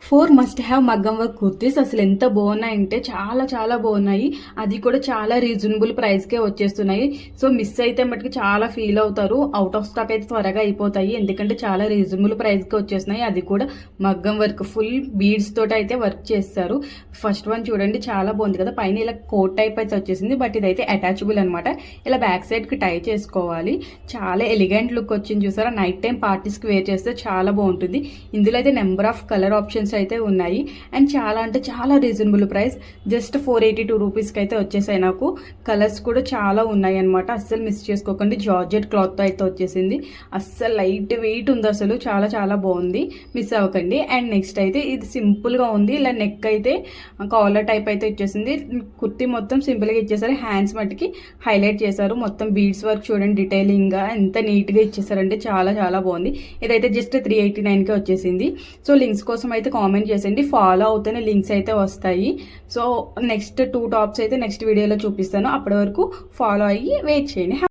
4 must have మగ్గం work kurtis అసలు ఎంత బాగున్నాయంటే చాలా చాలా బాగున్నాయి. అది కూడా చాలా రీజనబుల్ ప్రైస్కే వచ్చేస్తున్నాయి. సో మిస్ అయితే మటుకు చాలా ఫీల్ అవుతారు. అవుట్ ఆఫ్ స్టాక్ అయితే త్వరగా అయిపోతాయి, ఎందుకంటే చాలా రీజనబుల్ ప్రైస్కే వచ్చేస్తున్నాయి. అది కూడా మగ్గం వర్క్ ఫుల్ బీడ్స్ తోటి అయితే వర్క్ చేస్తారు. ఫస్ట్ వన్ చూడండి, చాలా బాగుంది కదా. పైన ఇలా కోట్ టైప్ అయితే వచ్చేసింది, బట్ ఇదైతే అటాచబుల్ అనమాట. ఇలా బ్యాక్ సైడ్ కి టై చేసుకోవాలి. చాలా ఎలిగెంట్ లుక్ వచ్చింది చూసారా. నైట్ టైం పార్టీస్ కి వేర్ చేస్తే చాలా బాగుంటుంది. ఇందులో అయితే నెంబర్ ఆఫ్ కలర్ ఆప్షన్స్ అయితే ఉన్నాయి. అండ్ చాలా అంటే చాలా రీజనబుల్ ప్రైస్, జస్ట్ 482 రూపీస్కి అయితే వచ్చేసాయి. నాకు కలర్స్ కూడా చాలా ఉన్నాయి అనమాట. అస్సలు మిస్ చేసుకోకండి. జార్జెట్ క్లాత్ అయితే వచ్చేసింది. అస్సలు లైట్ వెయిట్ ఉంది, అసలు చాలా చాలా బాగుంది. మిస్ అవ్వకండి. అండ్ నెక్స్ట్ అయితే ఇది సింపుల్ గా ఉంది. ఇలా నెక్ అయితే కాలర్ టైప్ అయితే ఇచ్చేసింది. కుర్తీ మొత్తం సింపుల్ గా ఇచ్చేసారు. హ్యాండ్స్ మట్టికి హైలైట్ చేశారు. మొత్తం బీడ్స్ వర్క్ చూడండి, డీటెయిలింగ్ గా ఎంత నీట్ గా ఇచ్చేసారంటే చాలా చాలా బాగుంది. ఇదైతే జస్ట్ 389కి వచ్చేసింది. సో లింక్స్ కోసం అయితే కామెంట్ చేసేయండి. ఫాలో అవుతేనే లింక్స్ అయితే వస్తాయి. సో నెక్స్ట్ 2 టాప్స్ అయితే నెక్స్ట్ వీడియోలో చూపిస్తాను. అప్పటి వరకు ఫాలో అయ్యి వెయిట్ చేయండి.